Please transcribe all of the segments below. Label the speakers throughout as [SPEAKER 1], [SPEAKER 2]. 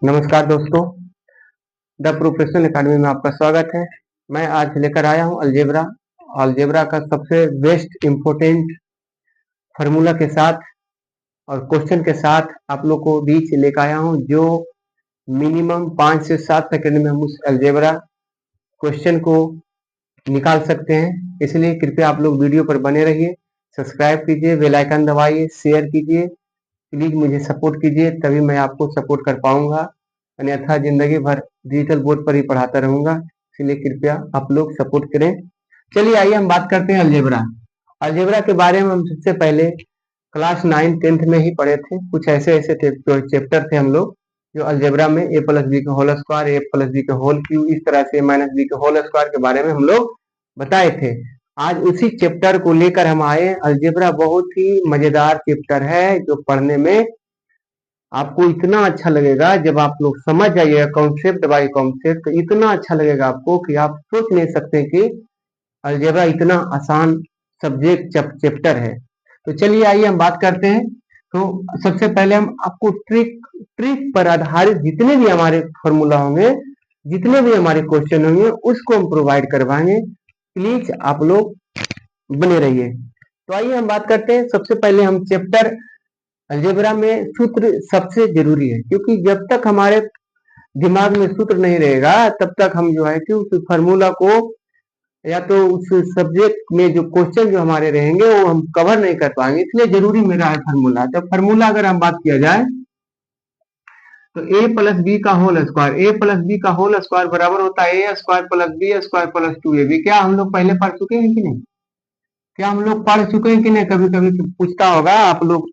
[SPEAKER 1] नमस्कार दोस्तों, the professional academy में आपका स्वागत है। मैं आज लेकर आया हूं अलजेब्रा। अलजेब्रा का सबसे बेस्ट इम्पोर्टेंट फार्मूला के साथ और क्वेश्चन के साथ आप लोग को बीच लेकर आया हूं, जो मिनिमम 5 से 7 सेकंड में हम उस अलजेब्रा क्वेश्चन को निकाल सकते हैं। इसलिए कृपया आप लोग वीडियो पर बने रहिए, सब्सक्राइब कीजिए, बेल आइकन दबाइए, शेयर कीजिए, प्लीज मुझे सपोर्ट कीजिए, तभी मैं आपको सपोर्ट कर पाऊंगा। अन्यथा जिंदगी भर डिजिटल बोर्ड पर ही पढ़ाता रहूंगा। इसलिए कृपया आप लोग सपोर्ट करें। चलिए आइए हम बात करते हैं अलजेब्रा। अलजेब्रा के बारे में हम सबसे पहले क्लास 9 10th में ही पढ़े थे। कुछ ऐसे ऐसे चैप्टर थे हम लोग जो अलजेब्रा में ए प्लस बी का whole square, A plus B का होल क्यूब, इस तरह से माइनस बी का होल स्क्वायर के बारे में हम लोग बताए थे। आज उसी चैप्टर को लेकर हम आए। अलजेब्रा बहुत ही मजेदार चैप्टर है जो पढ़ने में आपको इतना अच्छा लगेगा। जब आप लोग समझ जाइएगा कॉन्सेप्ट बाय कॉन्सेप्ट, तो इतना अच्छा लगेगा आपको कि आप सोच नहीं सकते कि अलजेब्रा इतना आसान सब्जेक्ट चैप्टर है। तो चलिए आइए हम बात करते हैं। तो सबसे पहले हम आपको ट्रिक पर आधारित जितने भी हमारे फॉर्मूला होंगे, जितने भी हमारे क्वेश्चन होंगे, उसको हम प्रोवाइड करवाएंगे। प्लीज आप लोग बने रहिए। तो आइए हम बात करते हैं। सबसे पहले हम चैप्टर अलजेब्रा में सूत्र सबसे जरूरी है, क्योंकि जब तक हमारे दिमाग में सूत्र नहीं रहेगा तब तक हम जो है कि उस फार्मूला को या तो उस सब्जेक्ट में जो क्वेश्चन जो हमारे रहेंगे वो हम कवर नहीं कर पाएंगे। इसलिए जरूरी मेरा है फार्मूला। तो फार्मूला अगर हम बात किया जाए तो ए प्लस बी का whole square, A plus B का होल स्क्वायर बराबर होता है A square plus B square plus 2ab। क्या हम लोग पहले पढ़ चुके हैं कि नहीं? क्या हम लोग पढ़ चुके हैं कि नहीं? कभी कभी पूछता होगा आप लोग,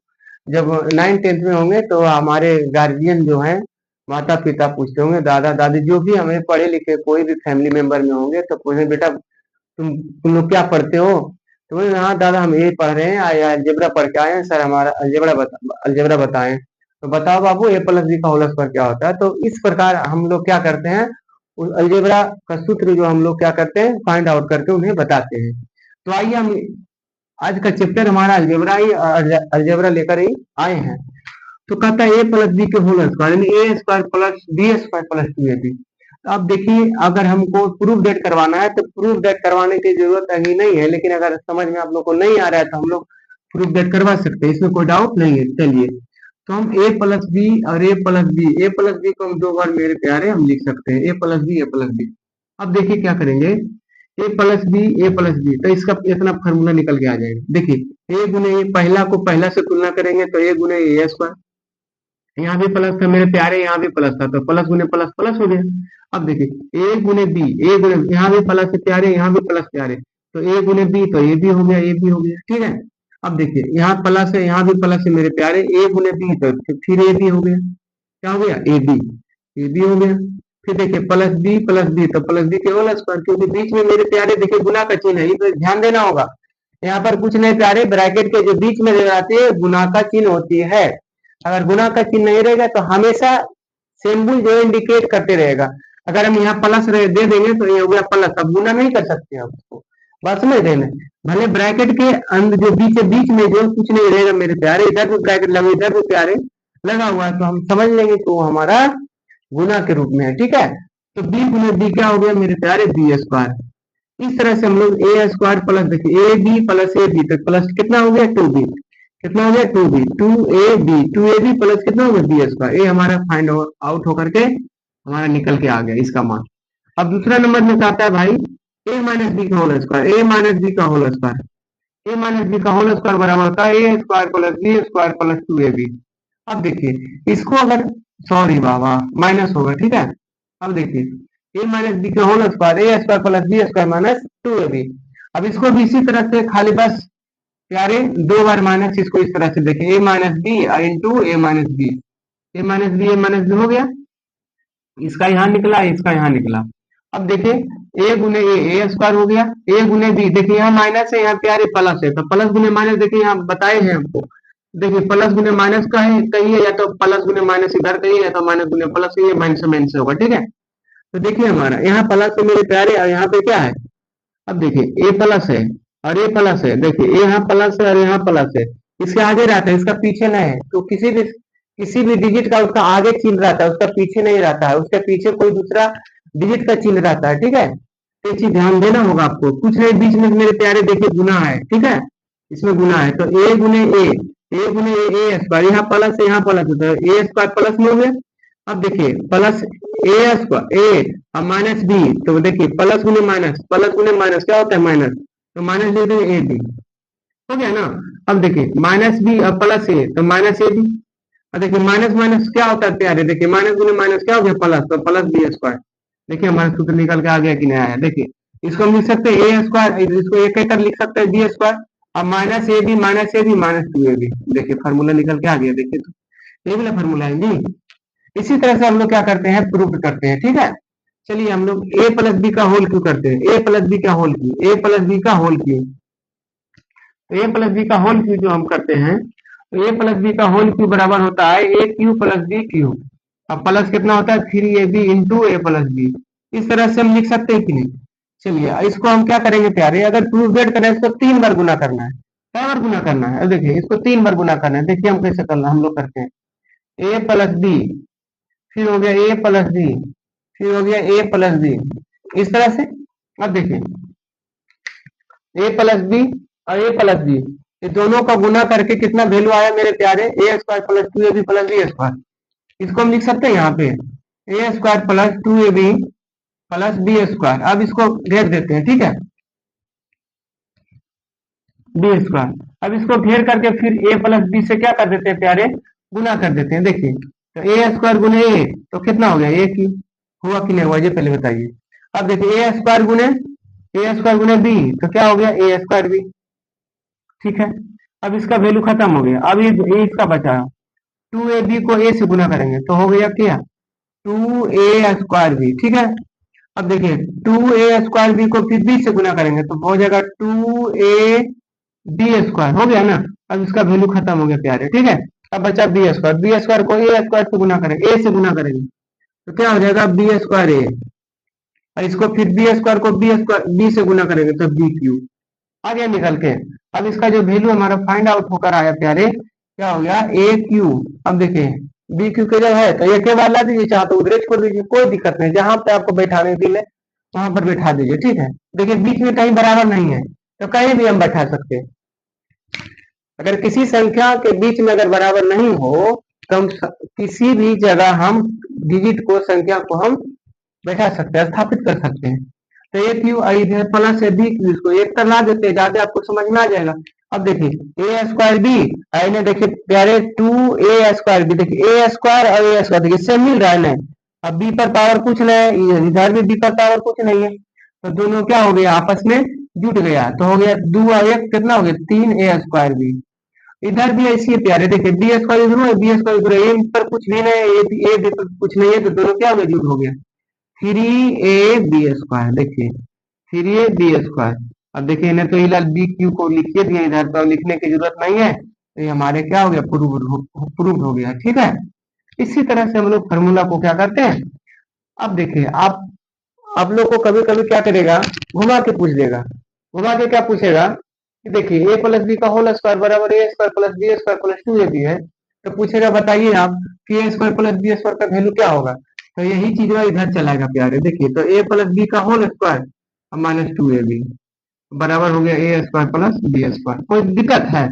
[SPEAKER 1] जब 9 10th में होंगे तो हमारे गार्जियन जो हैं, माता पिता पूछते होंगे, दादा दादी जो भी हमें पढ़े लिखे कोई भी फैमिली मेंबर में होंगे, तो पूछे बेटा तुम लोग क्या पढ़ते हो? तो बोले हाँ दादा हम ये पढ़ रहे हैं, अलजेब्रा पढ़ के आए हैं सर, हमारा अलजेब्रा बताएं। तो बताओ बाबू ए प्लस बी का होल स्क्वायर क्या होता है? तो इस प्रकार हम लोग क्या करते हैं, उस अलजेब्रा का सूत्र जो हम लोग क्या करते हैं फाइंड आउट करके उन्हें बताते हैं। तो आइए हम आज का चैप्टर हमारा अलजेब्रा लेकर ही आए हैं। तो कहता है ए प्लस बी के होल स्क्वायर यानी A square plus B square plus 2ab। तो अब देखिए, अगर हमको प्रूफ डेट करवाना है तो प्रूफ डेट करवाने की जरूरत अभी नहीं है, लेकिन अगर समझ में आप लोग को नहीं आ रहा है तो हम लोग प्रूफ डेट करवा सकते हैं, इसमें कोई डाउट नहीं है। चलिए, तो हम ए प्लस बी और ए प्लस बी को हम दो बार मेरे प्यारे हम लिख सकते हैं, ए प्लस बी ए प्लस बी। अब देखिए क्या करेंगे, ए प्लस बी, तो इसका इतना फार्मूला निकल के आ जाएगा। देखिए ए गुने ए, पहला को पहला से तुलना करेंगे तो ए गुने ए स्क्वायर, यहाँ भी प्लस था मेरे प्यारे, यहाँ भी प्लस था, तो प्लस गुने प्लस प्लस हो गया। अब देखिए ए गुने बी, ए गुने यहाँ भी प्लस है प्यारे, यहाँ भी प्लस प्यारे, तो ए गुने बी तो ये भी हो गया, ये भी हो गया, ठीक है। अब देखिए यहाँ प्लस है, यहाँ भी प्लस है मेरे प्यारे, ए गुने बी तो फिर ए बी हो गया। क्या हो गया? ए बी हो गया। फिर देखिए प्लस बी तो प्लस बी के होल स्क्वायर, क्योंकि बीच में मेरे प्यारे देखिए गुना का चिन्ह है, ये तो ध्यान देना होगा। यहाँ पर कुछ नहीं प्यारे, ब्रैकेट के जो बीच में लगाते हैं गुना का चिन्ह होती है। अगर गुना का चिन्ह नहीं रहेगा तो हमेशा सिंबल जो इंडिकेट करते रहेगा। अगर हम यहाँ प्लस दे देंगे तो ये हो गया प्लस, अब गुना नहीं कर सकते आप उसको, बात समझ रहे हैं? भले ब्रैकेट के अंदर जो बीच में जो कुछ नहीं रहेगा मेरे प्यारे, इधर भी ब्रैकेट लगे इधर भी प्यारे लगा हुआ है, तो हम समझ लेंगे कि वो हमारा गुना के रूप में है, ठीक है। तो बी गुना बी क्या हो गया मेरे प्यारे? B square. इस तरह से हम लोग ए स्क्वायर प्लस देखिए A B plus A B, तो प्लस कितना हो गया? 2b। कितना हो गया? 2b, 2ab प्लस कितना हो गया? B square. ए हमारा फाइंड आउट होकर के हमारा निकल के आ गया इसका मान। अब दूसरा नंबर में आता है भाई ए माइनस बी का whole square, A minus B का whole square, A minus B का होल स्क्वायर बराबर होता है A square plus B square plus 2ab। अब देखिए इसको अगर, सॉरी बाबा, माइनस होगा, ठीक है। अब देखिए ए माइनस बी का whole square, A square plus B square minus 2ab। अब इसको भी इसी तरह से खाली बस प्यारे दो बार माइनस, इसको इस तरह से देखिए A minus B into A minus B, A minus B हो गया, इसका यहाँ निकला, इसका यहाँ निकला। अब देखिए ए गुने ए स्क्वायर हो गया, ए गुने बी, देखिए यहाँ माइनस है, यहाँ प्यारे प्लस है, तो प्लस गुने माइनस देखिए यहाँ बताए हैं हमको। देखिए प्लस गुने माइनस का है कही है, या तो प्लस गुने माइनस इधर कही है, या तो माइनस गुने प्लस कही है, माइनस से माइनस होगा, ठीक है। तो देखिए हमारा यहाँ प्लस है मेरे प्यारे, और यहाँ पे क्या है? अब देखिए ए प्लस है और ए प्लस है, देखिए यहाँ प्लस है और यहाँ प्लस है, इसके आगे रहता है, इसका पीछे नहीं है। तो किसी भी किसी भी डिजिट का उसका आगे चिन्ह रहता है, उसका पीछे नहीं रहता है, उसके पीछे कोई दूसरा डिजिट का चिन्ह रहता है, ठीक है। तो ये चीज ध्यान देना होगा आपको। कुछ नहीं, बीच में मेरे प्यारे देखिए गुना है, ठीक है, इसमें गुना है, तो ए गुने ए स्क्वायर, यहाँ प्लस है, यहाँ प्लस होता है, ए स्क्वायर प्लस में हो गया। अब देखिए प्लस ए स्क्वायर ए और माइनस बी, तो देखिए प्लस गुने माइनस क्या होता है माइनस, तो माइनस दे देंगे ए बी, हो गया ना। अब देखिए माइनस बी और प्लस ए, तो माइनस ए बी। और देखिए माइनस माइनस क्या होता है प्यारे, देखिए माइनस गुने माइनस क्या हो गया प्लस, तो प्लस बी स्क्वायर। देखिए हमारा सूत्र निकल के आ गया कि नहीं आया। देखिए इसको हम लिख सकते हैं ए स्क्वायर, इसको एक कर लिख सकते हैं बी स्क्वायर, और minus A B minus two A B. देखिए फार्मूला निकल के आ गया, देखिए तो ये वाला फार्मूला है जी। इसी तरह से हम लोग क्या करते हैं, प्रूफ करते हैं, ठीक है। चलिए हम लोग ए प्लस बी का होल क्यू करते हैं, ए प्लस बी का होल क्यू, ए प्लस बी का होल क्यू, तो ए प्लस बी का होल क्यू जो हम करते हैं, तो ए प्लस बी का होल क्यू बराबर होता है ए क्यू प्लस बी क्यू। अब प्लस कितना होता है, 3ab इंटू ए प्लस बी। इस तरह से हम लिख सकते हैं कि नहीं। चलिए इसको हम क्या करेंगे प्यारे, अगर प्रूफ गेट करें इसको 3 बार गुना करना है। क्या बार गुना करना है, अब देखिए इसको 3 बार गुना करना है। देखिए हम कैसे करना, हम लोग करते हैं ए प्लस बी, फिर हो गया ए प्लस बी, फिर हो गया ए प्लस बी, इस तरह से। अब देखिए ए प्लस बी और ए प्लस बी, ये दोनों का गुना करके कितना वैल्यू आया मेरे प्यारे, A square plus two A B plus B square. इसको हम लिख सकते हैं यहाँ पे A square plus two A B plus B square. अब इसको घेर देते हैं, ठीक है, बी स्क्वायर। अब इसको घेर करके फिर ए प्लस बी से क्या कर देते हैं प्यारे, गुना कर देते हैं। देखिए तो ए स्क्वायर गुने ए, तो कितना हो गया ए की, हुआ कि नहीं हुआ ये पहले बताइए। अब देखिए ए स्क्वायर गुने बी, तो क्या हो गया ए स्क्वायर बी, ठीक है। अब इसका वैल्यू खत्म हो गया, अब ये इसका बचा, टू ए बी को ए से गुना करेंगे तो हो गया क्या, टू ए स्क्वायर बी, ठीक है। अब देखिए टू ए स्क्वायर बी को फिर बी से गुना करेंगे तो हो जाएगा टू ए बी स्क्वायर, हो गया ना। अब इसका वैल्यू खत्म हो गया प्यारे, ठीक है। अब बचा बी स्क्वायर को ए स्क्वायर से गुना करेंगे, ए से गुना करेंगे तो क्या हो जाएगा बी स्क्वायर ए, और इसको फिर बी स्क्वायर को बी से गुना करेंगे तो बी क्यू आ गया निकल के। अब इसका जो वैल्यू हमारा फाइंड आउट होकर आया प्यारे, क्या हो गया ए क्यू। अब देखिए बी क्यू के जब है तो एक बार ला दीजिए, चाहे तो उधर छोड़ दीजिए, कोई दिक्कत नहीं, जहां पे आपको बैठाने दिले वहां पर बैठा दीजिए, ठीक है। देखिए बीच में कहीं बराबर नहीं है तो कहीं भी हम बैठा सकते हैं। अगर किसी संख्या के बीच में अगर बराबर नहीं हो तो हम किसी भी जगह हम डिजिट को, संख्या को हम बैठा सकते हैं, स्थापित कर सकते हैं। तो ए क्यू इधर प्लस है बी क्यू, इसको एक तर ला देते हैं, ज्यादा आपको समझ में आ जाएगा। अब देखिए ए स्क्वायर बी, इन्हें देखिए प्यारे टू ए स्क्वायर बी, देखिए ए स्क्वायर और ए स्क्वायर देखिए सेम मिल रहा है ना। अब बी पर पावर कुछ नहीं है, इधर भी बी पर पावर कुछ नहीं है, तो दोनों क्या हो गया आपस में जुट गया, तो हो गया दो और एक कितना हो गया, 3a² बी। इधर भी ऐसी है प्यारे, देखिए बी स्क्वायर इधर है, बी स्क्वायर इधर है, इन पर कुछ भी नहीं है, ए बी पर कुछ नहीं है, तो दोनों क्या हो गया, जुट हो गया 3ab²। देखिए 3ab²। अब देखिए इन्हें तो इधर बी क्यू को लिखिए दिए, इधर तो लिखने की जरूरत नहीं है, तो ये हमारे क्या हो गया, प्रूव हो गया, ठीक है। इसी तरह से हम लोग फार्मूला को क्या करते हैं। अब देखिए आप लोग को कभी कभी क्या करेगा, घुमा के पूछ देगा। घुमा के क्या पूछेगा कि देखिए ए प्लस बी का होल स्क्वायर बराबर A square plus B square plus 2ab है, तो पूछेगा बताइए आप कि A square plus B square का वैल्यू क्या होगा। तो यही चीज इधर चलाएगा प्यारे, देखिए तो ए प्लस बी का होल स्क्वायर माइनस 2ab बराबर हो गया ए स्क्वायर प्लस बी स्क्वायर। कोई दिक्कत है।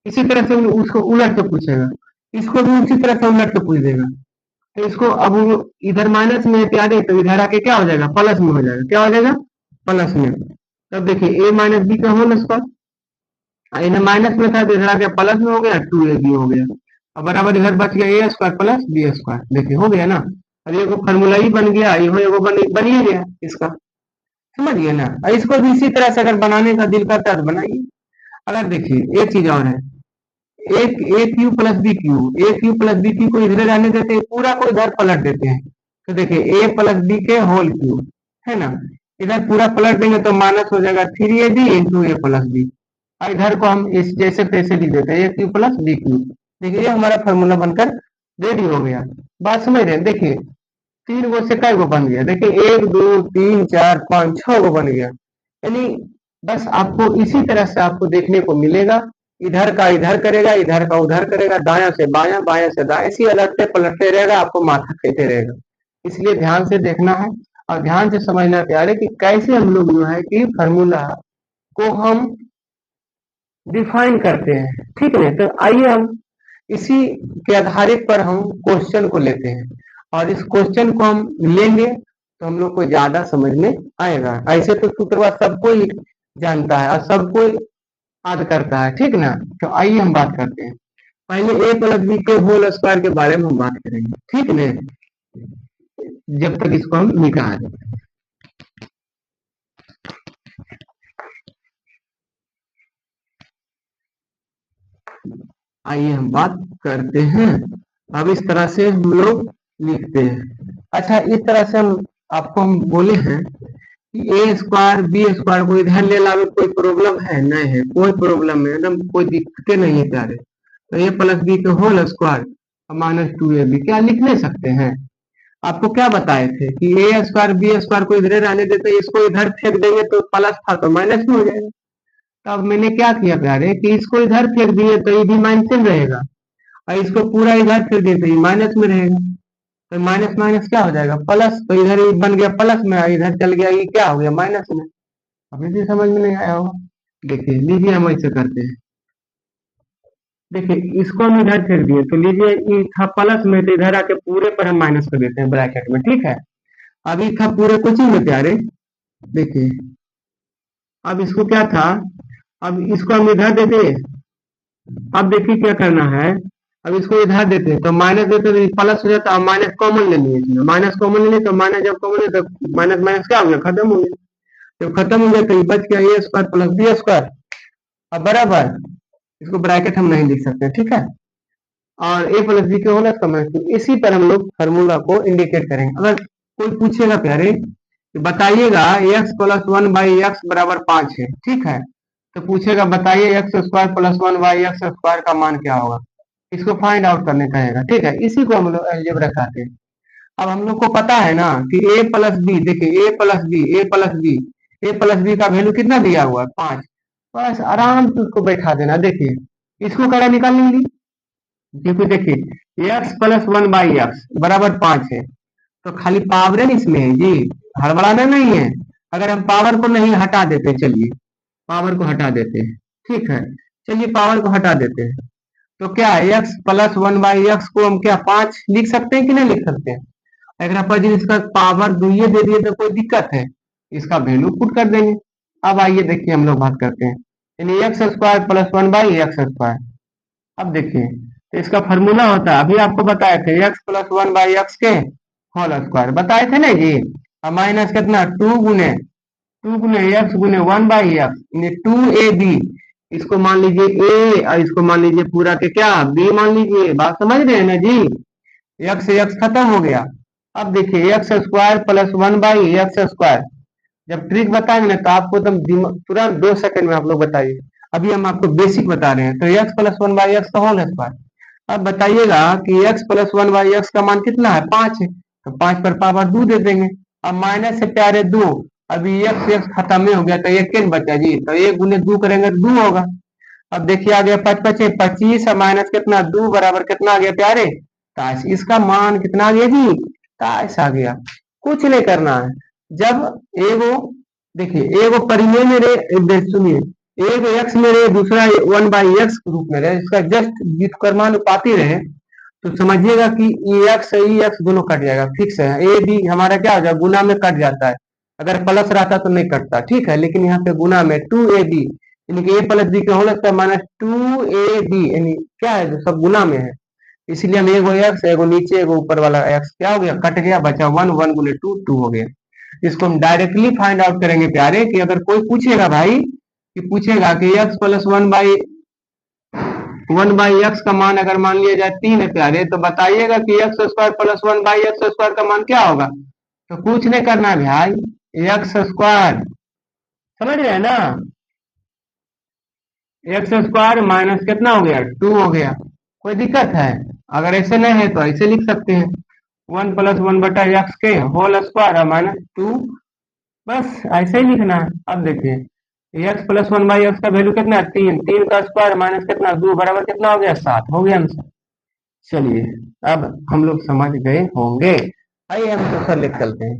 [SPEAKER 1] इसी तरह से उसको उलट के पूछेगा, इसको भी उसी तरह से उलट के पूछ देगा। तो इसको अब इधर माइनस में प्यारे, तो इधर आके क्या हो जाएगा, प्लस में हो जाएगा, क्या हो जाएगा प्लस में। तब देखिए ए माइनस बी का होल स्क्वायर, इन्हें माइनस में था तो इधर आके प्लस में हो गया, 2ab हो गया, अब बराबर इधर बच गया ए स्क्वायर प्लस बी स्क्वायर। देखिए हो गया ना। अब ये फॉर्मूला ही बन गया, ये बन ही गया इसका, समझिए ना। इसको भी इसी तरह से अगर बनाने का दिल करता है तो बनाइए। अगर देखिए एक चीज और है, एक ए क्यू प्लस बी क्यू, ए क्यू प्लस बी क्यू को इधर जाने देते हैं, पूरा को इधर पलट देते हैं, तो देखिए ए प्लस बी के होल क्यू है ना, इधर पूरा पलट देंगे तो माइनस हो जाएगा 3ab इंटू ए प्लस बी, और इधर को हम इस जैसे तैसे लिख देते हैं ए क्यू प्लस बी क्यू। देखिए ये हमारा फॉर्मूला बनकर रेडी हो गया। बात समझ रहे हैं। देखिए 3 गो से कई गो बन गया, देखिए 1 2 3 4 5 6 गो बन गया। यानी बस आपको इसी तरह से आपको देखने को मिलेगा इधर का इधर करेगा, इधर का उधर करेगा, दायां से बायां, बायां से दायां, इसी अलटते पलटते रहेगा, आपको माथा खेते रहेगा। इसलिए ध्यान से देखना है और ध्यान से समझना है प्यारे कि कैसे हम लोग जो है कि फार्मूला को हम डिफाइन करते हैं। ठीक है, तो आइए हम इसी के आधारित पर हम क्वेश्चन को लेते हैं और इस क्वेश्चन को हम लेंगे तो हम लोग को ज्यादा समझ में आएगा। ऐसे तो सूत्रवाद सब कोई जानता है और सब कोई याद करता है, ठीक ना। तो आइए हम बात करते हैं। पहले ए प्लस बी के होल स्क्वायर के बारे में हम बात करेंगे, ठीक ना, जब तक इसको हम निकाल दें। आइए हम बात करते हैं। अब इस तरह से हम लोग लिखते हैं। अच्छा, इस तरह से हम बोले हैं कि ए स्क्वायर बी स्क्वायर को इधर ले लावे, कोई प्रॉब्लम है? नहीं है, कोई प्रॉब्लम है, एकदम कोई दिक्कतें नहीं है प्यारे। तो ए प्लस बी के whole square minus two A B क्या लिख नहीं सकते हैं? आपको क्या बताए थे कि ए स्क्वायर बी स्क्वायर को इधर रहने देते, इसको इधर फेंक देंगे तो प्लस था तो माइनस में हो जाएगा। तो अब मैंने क्या किया प्यारे कि इसको इधर फेंक दिए तो ये भी माइनस में रहेगा और इसको पूरा इधर फेंक दिए तो ये माइनस में रहेगा। तो माइनस माइनस क्या हो जाएगा? प्लस। तो इधर ये बन गया प्लस में, इधर चल गया, ये क्या हो गया? माइनस में। अभी भी समझ में नहीं आया होगा। देखिए, लीजिए हम ऐसे करते हैं। देखिए, इसको हम इधर फेंक दिए तो लीजिए ये था प्लस में, तो इधर आके पूरे पर हम माइनस कर देते हैं ब्रैकेट में, ठीक है। अभी था पूरे कोचिंग में प्यारे। देखिए, अब इसको क्या था, अब इसको हम इधर देते। अब देखिए क्या करना है, अब इसको इधर देते तो माइनस देते तो प्लस हो जाता। अब माइनस कॉमन ले लिए, इसमें माइनस कॉमन ले लिए तो माइनस जब कॉमन ले तो माइनस माइनस क्या हो गया? खत्म हो गया। जब खत्म हो गया तो ये बच गया ए स्क्वायर प्लस बी स्क्वायर। अब बराबर इसको ब्रैकेट हम नहीं लिख सकते, ठीक है। और ए प्लस बी के होल स्क्वायर, इसी पर हम लोग फार्मूला को इंडिकेट करेंगे। अगर कोई पूछेगा प्यारे कि बताइएगा x plus one by x बराबर 5 है, ठीक है, तो पूछेगा बताइए x square plus one by x square का मान क्या होगा, इसको फाइंड आउट करने कहेगा, ठीक है। इसी को हम लोग अलजेब्रा कहते हैं। अब हम लोग को पता है ना कि ए प्लस बी, देखिए A plus B, A plus B, A plus B का वैल्यू कितना दिया हुआ है? 5। बस आराम से उसको बैठा देना। देखिए इसको कड़ा निकाल लेंगे, क्योंकि देखिए x plus one by x बराबर 5 है, तो खाली पावर इसमें है जी, हड़बड़ाना नहीं है। अगर हम पावर को नहीं हटा देते, चलिए पावर को हटा देते हैं, ठीक है, चलिए पावर को हटा देते हैं, तो क्या x plus one by x को हम क्या 5 लिख सकते हैं कि नहीं लिख सकते हैं? अगर अपन इसका पावर दुइये दे दिए तो कोई दिक्कत है? इसका वैल्यू पुट कर देंगे। अब आइए देखिए हम लोग बात करते हैं, यानी x square plus one by x square. अब देखिए, तो इसका फॉर्मूला होता है, अभी आपको बताए थे x plus one by x के होल स्क्वायर बताए थे ना जी। अब माइनस कितना? टू गुने एक्स गुने one by X, two A B. इसको मान लीजिए ए और इसको मान लीजिए पूरा के क्या बी मान लीजिए। बात समझ रहे हैं ना जी? एक्स एक्स खत्म हो गया। अब देखिए x square plus one by x square, जब ट्रिक बताएंगे ना तो आपको एकदम तुरंत 2 सेकंड में आप लोग बताइए। अभी हम आपको बेसिक बता रहे हैं। तो x plus one by x का होल स्क्वायर। अब बताइएगा कि x plus one by x का मान कितना है? 5 है, तो 5 पर पावर 2 दे देंगे। अब माइनस से प्यारे 2, अभी एक्स एक्स खत्म में हो गया तो एक कैन बचा जी, तो 1 गुने 2 करेंगे तो 2 होगा। अब देखिए आ गया 5 पचे 25 और माइनस कितना 2 बराबर कितना आ गया प्यारे? 23। इसका मान कितना आ गया जी? 23 आ गया। कुछ नहीं करना है। जब एगो देखिए एगो परिमेय में रहे, सुनिए, एक एक्स में रहे दूसरा वन बाई एक्स के रूप में रहे, इसका जस्ट व्युत्क्रमानुपाती रहे, तो समझिएगा कि एक्स ई एक्स दोनों कट जाएगा, फिक्स है। ए बी हमारा क्या हो जाएगा? गुना में कट जाता है। अगर प्लस रहता तो नहीं कटता, ठीक है, लेकिन यहाँ पे गुना में 2ab, यानी कि ए प्लस बी का होल स्क्वायर माइनस 2ab, यानी क्या है जो सब गुना में है, इसलिए हम एगो एक्स एगो नीचे एगो ऊपर वाला एक्स क्या हो गया? कट गया, बचा 1, 1 गुने 2, 2 हो गया। इसको हम डायरेक्टली फाइंड आउट करेंगे प्यारे कि अगर कोई पूछेगा भाई कि पूछेगा कि x plus one by x का मान अगर मान लिया जाए 3 है प्यारे, तो बताइएगा कि x square plus one by x square का मान क्या होगा? तो कुछ नहीं करना है भाई, एक्स स्क्वायर, समझ रहे हैं ना, एक्स स्क्वायर माइनस कितना हो गया? 2 हो गया। कोई दिक्कत है? अगर ऐसे नहीं है तो ऐसे लिख सकते हैं, 1 प्लस वन बटा एक्स के होल स्क्वायर माइनस 2, बस ऐसे ही लिखना है। अब देखिए x plus one by x का वैल्यू कितना है 3, 3 का स्क्वायर माइनस कितना 2 बराबर कितना हो गया 7, हो गया आंसर। चलिए अब हम लोग समझ गए होंगे। आइए हम दूसरा लिख चलते हैं,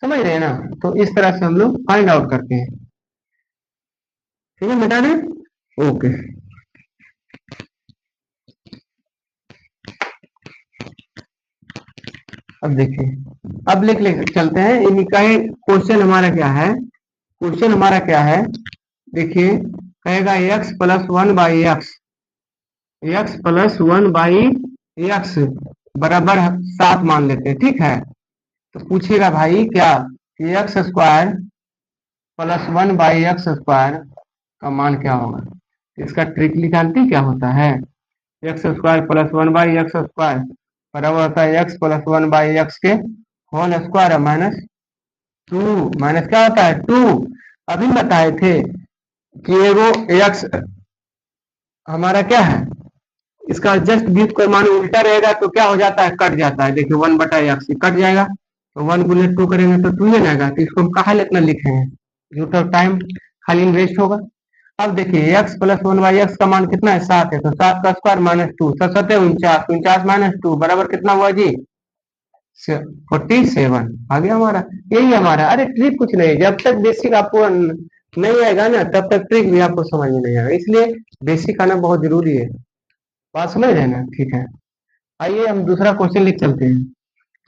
[SPEAKER 1] समझ रहे हैं ना। तो इस तरह से हम लोग फाइंड आउट करते हैं, ठीक है, मिटा दें। ओके, अब देखिए, अब लिख चलते हैं इनका ही क्वेश्चन हमारा क्या है। क्वेश्चन हमारा क्या है, देखिए, कहेगा x plus one by x, x plus one by x बराबर 7 मान लेते हैं, ठीक है। तो पूछेगा भाई क्या, x square plus one by x square का मान क्या होगा। इसका ट्रिक निकालते क्या होता है, x square plus one by x square बराबर होता है x plus one by x के होल स्क्वायर माइनस 2, माइनस क्या होता है 2। अभी बताए थे कि एगो एक्स हमारा क्या है, इसका जस्ट व्युत्क्रम मान उल्टा रहेगा तो क्या हो जाता है, कट जाता है। देखिए 1/x कट जाएगा, तो 1 गुने 2 करेंगे तो 2 ही रहेगा, तो इसको हम कहा इतना लिखेंगे, जो टाइम खाली इन्वेस्ट होगा। अब देखिए x plus one by x का मान कितना है 7 है, तो 7 का स्क्वायर माइनस 2, 7 49, 49 माइनस 2 बराबर कितना हुआ जी 47, आ गया हमारा। यही हमारा, अरे ट्रिक कुछ नहीं, जब तक बेसिक आपको नहीं आएगा ना तब तक ट्रिक भी आपको समझ में नहीं आएगा, इसलिए बेसिक आना बहुत जरूरी है। बात समझ रहे हैं ना, ठीक है। आइए हम दूसरा क्वेश्चन लिख चलते हैं,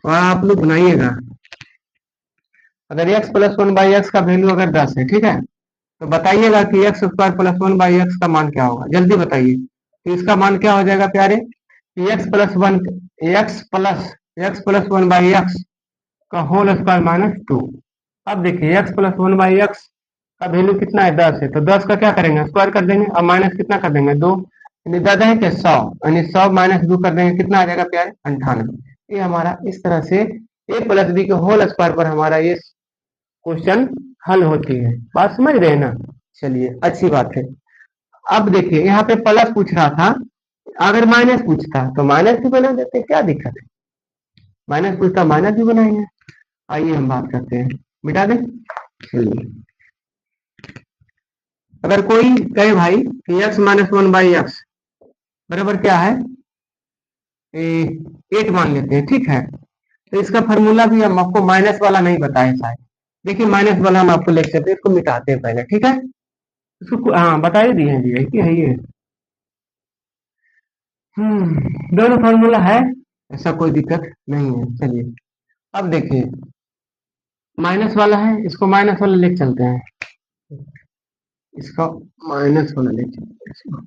[SPEAKER 1] और आप लोग बनाइएगा। अगर x plus one by x का वैल्यू अगर 10 है, ठीक है, तो बताइएगा कि x square plus one by x का मान क्या होगा, जल्दी बताइए। तो इसका मान क्या हो जाएगा प्यारे, x plus one, x plus one by x का होल स्क्वायर माइनस 2। अब देखिए x plus one by x का वैल्यू कितना है 10 है, तो 10 का क्या करेंगे स्क्वायर कर देंगे, और माइनस कितना कर देंगे 2, ज्यादा है क्या 100, यानी 100 माइनस 2 कर देंगे, कितना आ जाएगा प्यारे 98। ये हमारा इस तरह से ए प्लस बी के होल स्क्वायर पर हमारा ये क्वेश्चन हल होती है। बात समझ रहे हैं ना, चलिए अच्छी बात है। अब देखिए यहाँ पे प्लस पूछ रहा था, अगर माइनस पूछता तो माइनस भी बना देते, क्या दिक्कत है, माइनस पूछता माइनस भी बनाएंगे। आइए हम बात करते हैं, मिटा दें। चलिए, अगर कोई कहे भाई कि x minus one by x बराबर क्या है 8 मान लेते हैं, ठीक है। तो इसका फॉर्मूला भी हम आपको माइनस वाला नहीं बताए शायद, देखिए माइनस वाला हम आपको लिख सकते हैं, इसको मिटाते हैं पहले, ठीक है। इसको हाँ बता ही दिए हैं जी, है ये। दोनों फॉर्मूला है, ऐसा कोई दिक्कत नहीं है। चलिए अब देखिए, माइनस वाला है, इसको माइनस वाला लिख चलते हैं, इसका माइनस वाला लिख चलते हैं इसको।